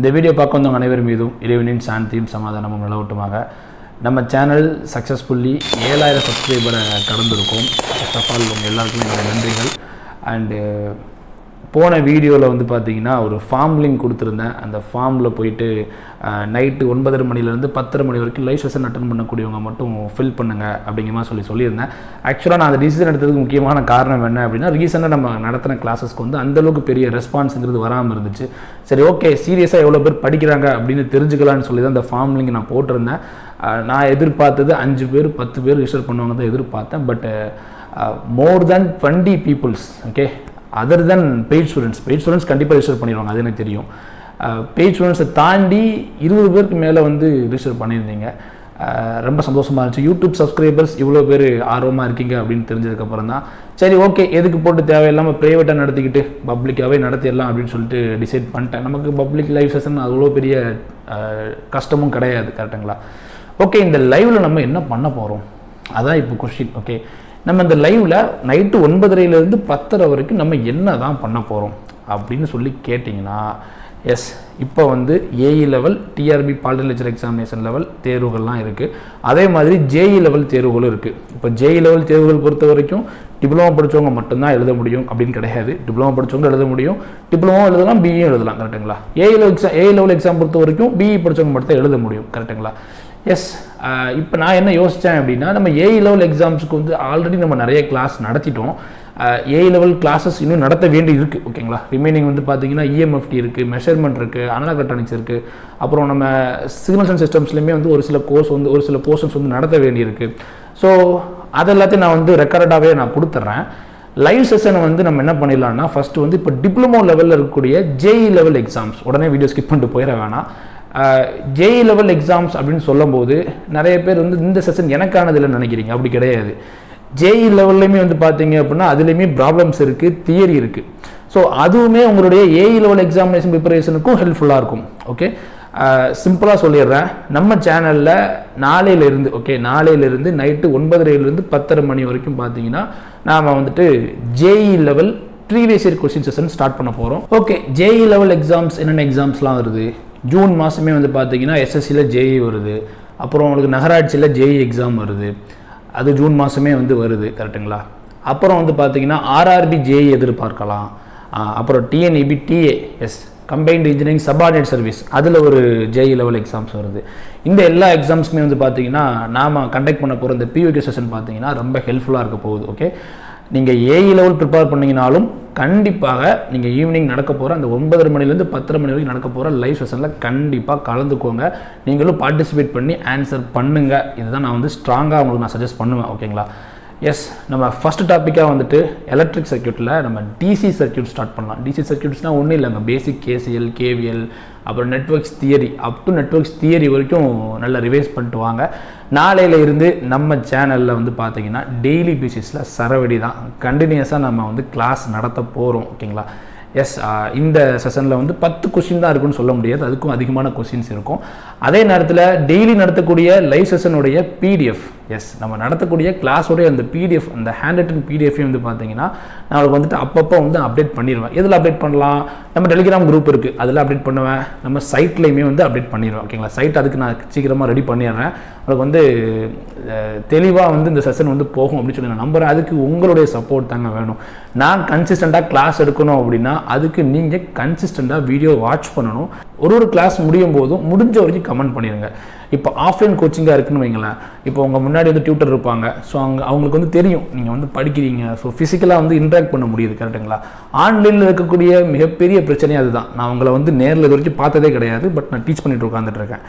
இந்த வீடியோ பார்க்க வந்தவங்க அனைவரும் மீதும் இறைவனின் சாந்தியும் சமாதானமும் நிலவட்டுமாக. நம்ம சேனல் சக்ஸஸ்ஃபுல்லி 7000 சப்ஸ்கிரைபரை கடந்திருக்கோம். ஃபர்ஸ்ட் ஆஃப் ஆல் உங்கள் எல்லாருக்குமே என்னோட நன்றிகள். அண்டு போன வீடியோவில் வந்து பார்த்தீங்கன்னா ஒரு ஃபார்ம் லிங்க் கொடுத்துருந்தேன். அந்த ஃபார்மில் போயிட்டு நைட்டு 9:30 மணிலேருந்து 10:30 மணி வரைக்கும் லைவ் செஷன் அட்டன் பண்ணக்கூடியவங்க மட்டும் ஃபில் பண்ணுங்கள் அப்படிங்கிற மாதிரி சொல்லியிருந்தேன். ஆக்சுவலாக நான் அந்த டிசிஷன் எடுத்ததுக்கு முக்கியமான காரணம் என்ன அப்படின்னா, ரீசெண்டாக நம்ம நடத்தின கிளாஸஸ்க்கு வந்து அந்தளவுக்கு பெரிய ரெஸ்பான்ஸுங்கிறது வராமல் இருந்துச்சு. சரி, ஓகே, சீரியஸாக எவ்வளோ பேர் படிக்கிறாங்க அப்படின்னு தெரிஞ்சுக்கலான்னு சொல்லி தான் அந்த ஃபார்ம் லிங்க் நான் போட்டிருந்தேன். நான் எதிர்பார்த்தது 5 பேர் 10 பேர் ரிஜிஸ்டர் பண்ணுவாங்க தான் எதிர்பார்த்தேன். But more than 20 peoples, okay, other than paid students கண்டிப்பாக ரிஜிஸ்டர் பண்ணிடுவாங்க, அது எனக்கு தெரியும். பெய்ட் ஸ்டூடெண்ட்ஸை தாண்டி 20 பேருக்கு மேலே வந்து ரிஜிஸ்டர் பண்ணியிருந்தீங்க. ரொம்ப சந்தோஷமாக இருந்துச்சு. யூடியூப் சப்ஸ்கிரைபர்ஸ் இவ்வளோ பேர் ஆர்வமாக இருக்கீங்க அப்படின்னு தெரிஞ்சதுக்கப்புறம் தான் சரி, ஓகே, எதுக்கு போட்டு தேவையில்லாமல் ப்ரைவேட்டாக நடத்திக்கிட்டு பப்ளிக்காகவே நடத்திடலாம் அப்படின்னு சொல்லிட்டு டிசைட் பண்ணிட்டேன். நமக்கு பப்ளிக் லைவ் செஷன் அவ்வளோ பெரிய கஷ்டமும் கிடையாது, கரெக்டுங்களா? ஓகே, இந்த லைவில் நம்ம என்ன பண்ண போகிறோம், அதான் இப்போ கொஸ்டின். ஓகே, நம்ம இந்த லைவில் நைட்டு 9:30 10:30 வரைக்கும் நம்ம என்ன தான் பண்ண போகிறோம் அப்படின்னு சொல்லி கேட்டிங்கன்னா, எஸ், இப்போ வந்து AE level, TRB polytechnic examination level தேர்வுகள்லாம் இருக்குது. அதே மாதிரி ஜேஇ லெவல் தேர்வுகளும் இருக்குது. இப்போ ஜேஇ லெவல் தேர்வுகள் பொறுத்த வரைக்கும் டிப்ளமோ படித்தவங்க மட்டும்தான் எழுத முடியும் அப்படின்னு கிடையாது. டிப்ளமோ படித்தவங்க எழுத முடியும், டிப்ளமோ எழுதலாம், பிஇயும் எழுதலாம், கரெக்டுங்களா? ஏஇ லெவல் எக்ஸாம் பொறுத்த வரைக்கும் பிஇ படித்தவங்க மட்டும் தான் எழுத முடியும், கரெக்டுங்களா? எஸ், இப்போ நான் என்ன யோசித்தேன் அப்படின்னா, நம்ம ஏஇ லெவல் எக்ஸாம்ஸுக்கு வந்து ஆல்ரெடி நம்ம நிறைய கிளாஸ் நடத்திட்டோம். ஏஇ லெவல் கிளாஸஸ் இன்னும் நடத்த வேண்டி இருக்குது, ஓகேங்களா? ரிமைனிங் வந்து பார்த்தீங்கன்னா இஎம்எஃப்டி இருக்குது, மெஷர்மெண்ட் இருக்குது, அனலாக் எலக்ட்ரானிக்ஸ் இருக்குது, அப்புறம் நம்ம சிக்னல்ஸ் அண்ட் சிஸ்டம்ஸ்லையுமே வந்து ஒரு சில போர்ஷன்ஸ் வந்து நடத்த வேண்டியிருக்கு. ஸோ அது எல்லாத்தையும் நான் வந்து ரெக்கார்டாகவே நான் கொடுத்துட்றேன். லைவ் செஷனை வந்து நம்ம என்ன பண்ணிடலாம்னா, ஃபஸ்ட்டு வந்து இப்போ டிப்ளமோ லெவலில் இருக்கக்கூடிய ஜேஇ லெவல் எக்ஸாம்ஸ், உடனே வீடியோ ஸ்கிப் பண்ணிட்டு போயிட வேணாம். ஜேஇ லெவல் எக்ஸாம்ஸ் அப்படின்னு சொல்லும்போது நிறைய பேர் வந்து இந்த செஷன் எனக்கானது இல்லைன்னு நினைக்கிறீங்க. அப்படி கிடையாது. ஜேஇ லெவல்லையுமே வந்து பார்த்தீங்க அப்படின்னா அதுலேயுமே ப்ராப்ளம்ஸ் இருக்குது, தியரி இருக்குது. ஸோ அதுவுமே உங்களுடைய ஏஇ லெவல் எக்ஸாமினேஷன் ப்ரிப்பரேஷனுக்கும் ஹெல்ப்ஃபுல்லாக இருக்கும். ஓகே, சிம்பிளாக சொல்லிடுறேன். நம்ம சேனலில் நாளையிலிருந்து நைட்டு 9:30 10:30 மணி வரைக்கும் பார்த்தீங்கன்னா நாம் வந்துட்டு JE level previous year question session start பண்ண போகிறோம். ஓகே, ஜேஇ லெவல் எக்ஸாம்ஸ் என்னென்ன எக்ஸாம்ஸ்லாம் வருது? ஜூன் மாதமே வந்து பார்த்தீங்கன்னா எஸ்எஸ்சியில் ஜேஇ வருது, அப்புறம் உங்களுக்கு நகராட்சியில் ஜேஇ எக்ஸாம் வருது, அது ஜூன் மாதமே வந்து வருது, கரெக்டுங்களா? அப்புறம் வந்து பார்த்தீங்கன்னா ஆர்ஆர்பி ஜேஇ எதிர்பார்க்கலாம். அப்புறம் TNEB TA, yes, combined engineering subordinate service, அதில் ஒரு ஜேஇ லெவல் எக்ஸாம்ஸ் வருது. இந்த எல்லா எக்ஸாம்ஸுமே வந்து பார்த்தீங்கன்னா நாம் கண்டக்ட் பண்ண போகிற இந்த பியூக்யூ செஷன் பார்த்தீங்கன்னா ரொம்ப ஹெல்ப்ஃபுல்லாக இருக்க போகுது. ஓகே, நீங்கள் ஏஇ லெவல் ப்ரிப்பேர் பண்ணிங்கனாலும் கண்டிப்பாக நீங்கள் ஈவினிங் நடக்க போகிற அந்த 9:30 மணிலேருந்து 10:30 மணி வரைக்கும் நடக்க போகிற லைவ் செஷனில் கண்டிப்பாக கலந்துக்கோங்க. நீங்களும் பார்ட்டிசிபேட் பண்ணி ஆன்சர் பண்ணுங்கள். இதுதான் நான் வந்து ஸ்ட்ராங்காக உங்களுக்கு நான் சஜஸ்ட் பண்ணுவேன், ஓகேங்களா? எஸ், நம்ம ஃபஸ்ட் டாப்பிக்காக வந்துட்டு எலக்ட்ரிக் சர்க்யூட்டில் நம்ம டிசி சர்க்யூட் ஸ்டார்ட் பண்ணலாம். டிசி சர்க்யூட்ஸ்னால் ஒன்றும் இல்லைங்க, பேசிக் கேசிஎல், கேவிஎல், அப்புறம் networks theory, up to networks theory வரைக்கும் நல்லா ரிவைஸ் பண்ணிட்டு வாங்க. நாளையிலிருந்து நம்ம சேனலில் வந்து பார்த்தீங்கன்னா டெய்லி பேசிஸில் சரவடி தான் கண்டினியூஸாக நம்ம வந்து கிளாஸ் நடத்த போகிறோம், ஓகேங்களா? எஸ், இந்த செஷனில் வந்து 10 கொஸ்டின் தான் இருக்குன்னு சொல்ல முடியாது, அதுக்கும் அதிகமான கொஸ்டின்ஸ் இருக்கும். அதே நேரத்தில் டெய்லி நடத்தக்கூடிய லைவ் செஷனுடைய பிடிஎஃப், எஸ், நம்ம நடத்தக்கூடிய கிளாஸோடைய அந்த பிடிஎஃப், அந்த ஹேண்ட் ரிட்டன் பிடிஎஃபையும் வந்து பார்த்தீங்கன்னா நான் வந்துட்டு அப்பப்போ வந்து அப்டேட் பண்ணிடுவேன். எதில் அப்டேட் பண்ணலாம்? நம்ம டெலிகிராம் குரூப் இருக்குது, அதில் அப்டேட் பண்ணுவேன். நம்ம சைட்லேயுமே வந்து அப்டேட் பண்ணிடுவேன், ஓகேங்களா? சைட் அதுக்கு நான் சீக்கிரமாக ரெடி பண்ணிடுறேன். உங்களுக்கு வந்து தெளிவாக வந்து இந்த செஷன் வந்து போகும் அப்படின்னு சொல்லி நான் நம்புகிறேன். அதுக்கு உங்களுடைய சப்போர்ட் தாங்க வேணும். நான் கன்சிஸ்டண்ட்டாக கிளாஸ் எடுக்கணும் அப்படின்னா அதுக்கு நீங்கள் கன்சிஸ்டண்ட்டாக வீடியோ வாட்ச் பண்ணணும். ஒரு கிளாஸ் முடியும் போதும் முடிஞ்ச வரைக்கும் கமெண்ட் பண்ணிடுங்க. இப்போ ஆஃப்லைன் கோச்சிங்காக இருக்குன்னு வைங்களேன், இப்போ உங்கள் முன்னாடி வந்து டியூட்டர் இருப்பாங்க. ஸோ அவங்களுக்கு வந்து தெரியும் நீங்கள் வந்து படிக்கிறீங்க. ஸோ ஃபிசிக்கலாக வந்து இன்ட்ராக்ட் பண்ண முடியுது, கரெக்டுங்களா? ஆன்லைனில் இருக்கக்கூடிய மிகப்பெரிய பிரச்சனையே அதுதான். நான் உங்களை வந்து நேரில் இது வரைக்கும் பார்த்ததே கிடையாது, பட் நான் டீச் பண்ணிட்டு உட்காந்துட்டு இருக்கேன்.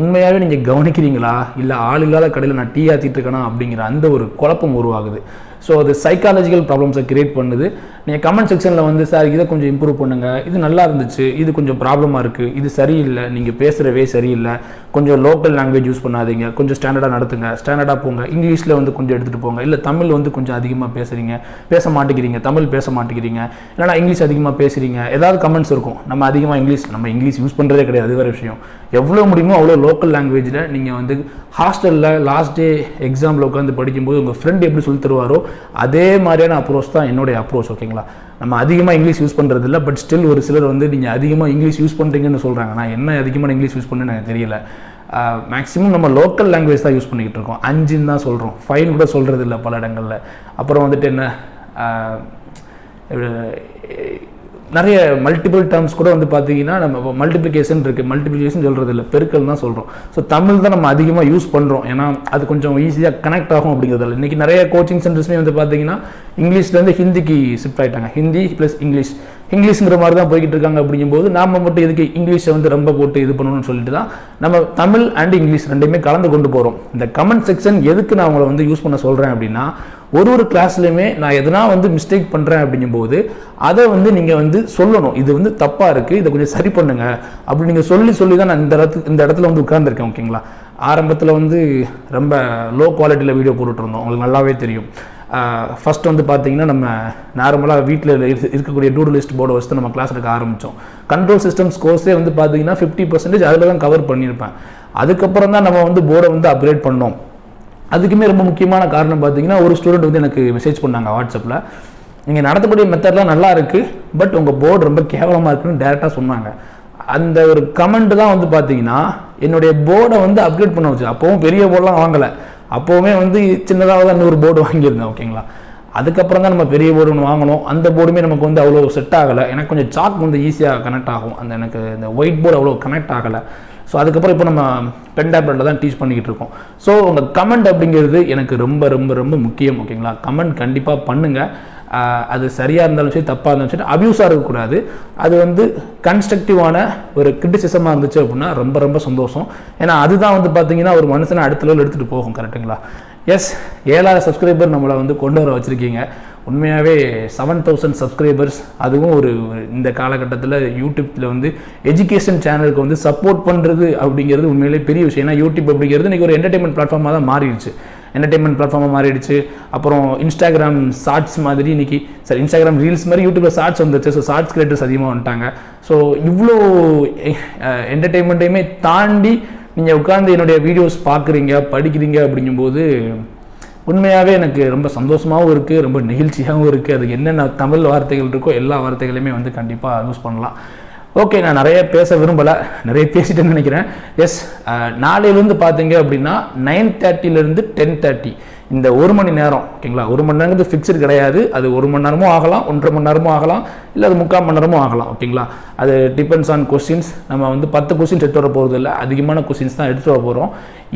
உண்மையாகவே நீங்கள் கவனிக்கிறீங்களா, இல்லை ஆள் இல்லாத கடையில் நான் டீ ஆற்றிட்டு இருக்கேனா அப்படிங்கிற அந்த ஒரு குழப்பம் உருவாகுது. ஸோ அது சைக்காலஜிக்கல் ப்ராப்ளம்ஸை கிரியேட் பண்ணுது. நீங்கள் கமெண்ட் செக்ஷனில் வந்து சார் இதை கொஞ்சம் இம்ப்ரூவ் பண்ணுங்கள், இது நல்லா இருந்துச்சு, இது கொஞ்சம் ப்ராப்ளமாக இருக்குது, இது சரியில்லை, நீங்கள் பேசுகிறவே சரியில்லை, கொஞ்சம் லோக்கல் லாங்குவேஜ் யூஸ் பண்ணாதீங்க, கொஞ்சம் ஸ்டாண்டர்டாக நடத்துங்க, ஸ்டாண்டர்டாக போங்க, இங்கிலீஷில் வந்து கொஞ்சம் எடுத்துகிட்டு போங்க, இல்லை தமிழ் வந்து கொஞ்சம் அதிகமாக பேச மாட்டேங்கிறீங்க, தமிழ் பேச மாட்டேங்கிறீங்க, இல்லைனா இங்கிலீஷ் அதிகமாக பேசுகிறீங்க, ஏதாவது கமெண்ட்ஸ் இருக்கும். நம்ம அதிகமாக இங்கிலீஷ் யூஸ் பண்ணுறதே கிடையாது, அது வேறு விஷயம். எவ்வளோ முடியுமோ அவ்வளோ லோக்கல் லாங்குவேஜில் நீங்கள் வந்து ஹாஸ்டலில் லாஸ்ட் டே எக்ஸாமில் உட்காந்து படிக்கும்போது உங்கள் ஃப்ரெண்ட் எப்படி சொல்லி தருவாரோ அதே மாதிரியான அப்ரோச் தான் என்னுடைய அப்ரோச், ஓகேங்களா? நம்ம அதிகமாக இங்கிலீஷ் யூஸ் பண்ணுறது இல்லை. பட் ஸ்டில் ஒரு சிலர் வந்து நீங்கள் அதிகமாக இங்கிலீஷ் யூஸ் பண்ணுறீங்கன்னு சொல்கிறாங்க. நான் என்ன அதிகமாக இங்கிலீஷ் யூஸ் பண்ணுன்னு எனக்கு தெரியல. மேக்ஸிமம் நம்ம லோக்கல் லாங்குவேஜ் தான் யூஸ் பண்ணிக்கிட்டு இருக்கோம். 5ன்னு தான் சொல்கிறோம், 5 கூட சொல்கிறது இல்லை பல இடங்களில். அப்புறம் வந்துட்டு என்ன நிறைய மல்டிபிள் டேர்ம்ஸ் கூட வந்து பார்த்தீங்கன்னா நம்ம மல்டிப்ளிகேஷன் இருக்குது, மல்டிப்ளிகேஷன் சொல்கிறது இல்லை, பெருக்கல் தான் சொல்கிறோம். ஸோ தமிழ் தான் நம்ம அதிகமாக யூஸ் பண்ணுறோம். ஏன்னா அது கொஞ்சம் ஈஸியாக கனெக்ட் ஆகும் அப்படிங்கிறதில்ல. இன்றைக்கி நிறைய கோச்சிங் சென்டர்ஸ்மே வந்து பார்த்தீங்கன்னா இங்கிலீஷ்லேருந்து ஹிந்திக்கு ஷிஃப்ட் ஆகிட்டாங்க. ஹிந்தி ப்ளஸ் இங்கிலீஷ்ங்கிற மாதிரி தான் போய்கிட்டு இருக்காங்க. அப்படிங்கும்போது நாம் மட்டும் எதுக்கு இங்கிலீஷை வந்து ரொம்ப போட்டு இது பண்ணணும்னு சொல்லிட்டு தான் நம்ம தமிழ் அண்ட் இங்கிலீஷ் ரெண்டுமே கலந்து கொண்டு போகிறோம். இந்த கமெண்ட் செக்ஷன் எதுக்கு நான் உங்களை வந்து யூஸ் பண்ண சொல்கிறேன் அப்படின்னா, ஒரு கிளாஸ்லையுமே நான் எதனா வந்து மிஸ்டேக் பண்ணுறேன் அப்படிங்கும்போது அதை வந்து நீங்கள் வந்து சொல்லணும், இது வந்து தப்பாக இருக்குது, இதை கொஞ்சம் சரி பண்ணுங்க அப்படி நீங்கள் சொல்லி தான் நான் இந்த இடத்துல வந்து உட்கார்ந்துருக்கேன். ஓகேங்களா? ஆரம்பத்தில் வந்து ரொம்ப லோ குவாலிட்டியில் வீடியோ போட்டுட்ருந்தோம், உங்களுக்கு நல்லாவே தெரியும். ஃபஸ்ட் வந்து பார்த்தீங்கன்னா நம்ம நார்மலாக வீட்டில் இருக்கக்கூடிய டூடலிஸ்ட் போர்டை வச்சு நம்ம கிளாஸ் எடுக்க ஆரம்பித்தோம். கண்ட்ரோல் சிஸ்டம்ஸ் கோர்ஸே வந்து பார்த்தீங்கன்னா 50% அதில் தான் கவர் பண்ணியிருப்பேன். அதுக்கப்புறம் தான் நம்ம வந்து போர்டை வந்து அப்கிரேட் பண்ணோம். அதுக்குமே ரொம்ப முக்கியமான காரணம் பார்த்தீங்கன்னா, ஒரு ஸ்டூடெண்ட் வந்து எனக்கு மெசேஜ் பண்ணாங்க வாட்ஸ்அப்பில், நீங்கள் நடத்தக்கூடிய மெத்தட்லாம் நல்லா இருக்குது, பட் உங்கள் போர்டு ரொம்ப கேவலமாக இருக்குன்னு டேரெக்டாக சொன்னாங்க. அந்த ஒரு கமெண்ட் தான் வந்து பார்த்தீங்கன்னா என்னுடைய போர்டை வந்து அப்கிரேட் பண்ண வச்சு. அப்போவும் பெரிய போர்டெலாம் வாங்கலை, அப்போவுமே வந்து சின்னதாக தான் இன்னொரு போர்டு வாங்கியிருந்தேன். ஓகேங்களா? அதுக்கப்புறம் தான் நம்ம பெரிய போர்டு ஒன்று வாங்கணும். அந்த போர்டுமே நமக்கு வந்து அவ்வளோ செட் ஆகலை. எனக்கு கொஞ்சம் சாக் வந்து ஈஸியாக கனெக்ட் ஆகும், அந்த எனக்கு இந்த ஒயிட் போர்டு அவ்வளோ கனெக்ட் ஆகலை. ஸோ அதுக்கப்புறம் இப்போ நம்ம பென் டேப்லெட்டில் தான் டீச் பண்ணிக்கிட்டு இருக்கோம். ஸோ உங்கள் கமெண்ட் அப்படிங்கிறது எனக்கு ரொம்ப ரொம்ப ரொம்ப முக்கியம். ஓகேங்களா? கமெண்ட் கண்டிப்பாக பண்ணுங்கள். அது சரியாக இருந்தாலும் சரி, தப்பாக இருந்தாலும் சரி, அப்யூஸாக இருக்கக்கூடாது. அது வந்து கன்ஸ்ட்ரக்டிவான ஒரு கிரிட்டிசிசமாக இருந்துச்சு அப்படின்னா ரொம்ப ரொம்ப சந்தோஷம். ஏன்னா அதுதான் வந்து பார்த்தீங்கன்னா ஒரு மனுஷனை அடுத்த லெவல் எடுத்துகிட்டு போகும். கரெக்டுங்களா? எஸ், 7000 சப்ஸ்கிரைபர் நம்மளை வந்து கொண்டு வர வச்சுருக்கீங்க. உண்மையாகவே 7000 சப்ஸ்கிரைபர்ஸ், அதுவும் ஒரு இந்த காலகட்டத்தில் யூடியூப்பில் வந்து எஜுகேஷன் சேனலுக்கு வந்து சப்போர்ட் பண்ணுறது அப்படிங்கிறது உண்மையிலே பெரிய விஷயம். ஏன்னா யூடியூப் அப்படிங்கிறது இன்றைக்கி ஒரு என்டர்டைன்மெண்ட் பிளாட்ஃபார்மாக தான் மாறிடுச்சு. அப்புறம் இன்ஸ்டாகிராம் ஷார்ட்ஸ் மாதிரி இன்றைக்கி இன்ஸ்டாகிராம் ரீல்ஸ் மாதிரி யூடியூப்பில் ஷார்ட்ஸ் வந்துச்சு. ஸோ ஷார்ட்ஸ் கிரியேட்டர்ஸ் அதிகமாக வந்துட்டாங்க. ஸோ இவ்வளோ என்டர்டெயின்மெண்ட்டையுமே தாண்டி நீங்கள் உட்காந்து என்னுடைய வீடியோஸ் பார்க்குறீங்க, படிக்கிறீங்க அப்படிங்கும்போது உண்மையாகவே எனக்கு ரொம்ப சந்தோஷமாகவும் இருக்குது, ரொம்ப நெகிழ்ச்சியாகவும் இருக்குது. அதுக்கு என்னென்ன தமிழ் வார்த்தைகள் இருக்கோ எல்லா வார்த்தைகளையுமே வந்து கண்டிப்பாக யூஸ் பண்ணலாம். ஓகே, நான் நிறைய பேச விரும்பலை, நிறைய பேசிட்டேன்னு நினைக்கிறேன். எஸ், நாளையிலேருந்து பார்த்தீங்க அப்படின்னா 9:30 to 10:30 இந்த 1 மணி நேரம். ஓகேங்களா? 1 மணி நேரங்கிறது ஃபிக்ஸ்டு கிடையாது. அது 1 மணி நேரமும் ஆகலாம், 1.5 மணி நேரமும் ஆகலாம், இல்லை அது 3/4 மணி நேரமும் ஆகலாம். ஓகேங்களா? அது டிபெண்ட்ஸ் ஆன் கொஸ்டின்ஸ். நம்ம வந்து 10 கொஸ்டின்ஸ் எடுத்து வர போகிறது இல்லை, அதிகமான கொஸ்டின்ஸ் தான் எடுத்து வர போகிறோம்.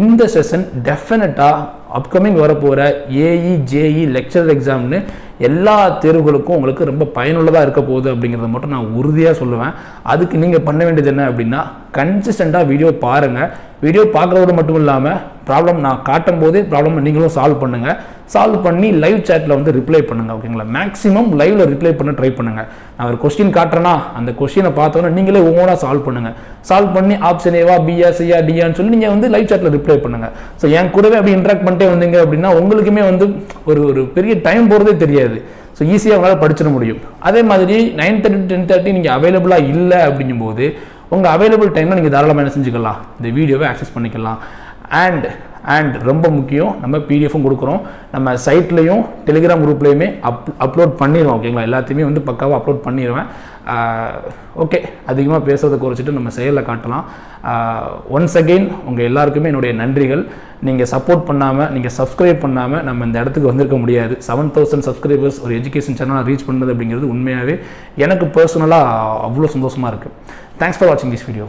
இந்த செஷன் டெஃபினட்டாக அப்கமிங் வரப்போகிற ஏஇ, ஜேஇ, லெக்சரர் எக்ஸாம்னு எல்லா தேர்வுகளுக்கும் உங்களுக்கு ரொம்ப பயனுள்ளதாக இருக்க போகுது அப்படிங்கிறத மட்டும் நான் உறுதியாக சொல்லுவேன். அதுக்கு நீங்கள் பண்ண வேண்டியது என்ன அப்படின்னா, கன்சிஸ்டண்ட்டாக வீடியோ பாருங்கள். வீடியோ பார்க்குறதோடு மட்டும் இல்லாமல் ப்ராப்ளம் நான் காட்டும் போதே ப்ராப்ளம் நீங்களும் சால்வ் பண்ணுங்கள். சால்வ் பண்ணி லைவ் சேட்டில் வந்து ரிப்ளை பண்ணுங்கள். ஓகேங்களா? மேக்ஸிமம் லைவில் ரிப்ளை பண்ண ட்ரை பண்ணுங்கள். நான் ஒரு கொஸ்டின் காட்டுறேன்னா அந்த கொஸ்டினை பார்த்தோன்னா நீங்களே ஒவ்வொன்றா சால்வ் பண்ணுங்கள். சால்வ் பண்ணி ஆப்ஷன் ஏவா, பியா, சியா, டியான்னு சொல்லி நீங்கள் வந்து லைவ் சேட்டில் ரிப்ளை பண்ணுங்கள். ஸோ என் கூடவே அப்படி இன்ட்ராக்ட் பண்ணிட்டே வந்தீங்க அப்படின்னா உங்களுக்குமே வந்து ஒரு பெரிய டைம் போகிறதே தெரியாது. ஸோ ஈஸியாக உங்களால் படிச்சிட முடியும். அதே மாதிரி 9:30 to 10:30 நீங்கள் அவைலபிளாக இல்லை அப்படிங்கும்போது உங்கள் அவைலபிள் டைமில் நீங்கள் தாராளமாக என்ன செஞ்சுக்கலாம், இந்த வீடியோவை ஆக்சஸ் பண்ணிக்கலாம். அண்ட் ரொம்ப முக்கியம், நம்ம பிடிஎஃப்பும் கொடுக்குறோம். நம்ம சைட்லேயும் டெலிகிராம் குரூப்லேயுமே அப்லோட் பண்ணிடுவோம். ஓகேங்களா? எல்லாத்தையுமே வந்து பக்காவாக அப்லோட் பண்ணிடுவேன். ஓகே, அதிகமாக பேசுறதை குறைச்சிட்டு நம்ம செயலில் காட்டலாம். ஒன்ஸ் அகெயின் உங்கள் எல்லாருக்குமே என்னுடைய நன்றிகள். நீங்கள் சப்போர்ட் பண்ணாமல், நீங்கள் சப்ஸ்கிரைப் பண்ணாமல் நம்ம இந்த இடத்துக்கு வந்திருக்க முடியாது. 7000 சப்ஸ்கிரைபர்ஸ் ஒரு எஜுகேஷன் சேனலாக ரீச் பண்ணுறது அப்படிங்கிறது உண்மையாகவே எனக்கு பர்சனலாக அவ்வளோ சந்தோஷமாக இருக்குது. தேங்க்ஸ் ஃபார் வாட்சிங் திஸ் வீடியோ.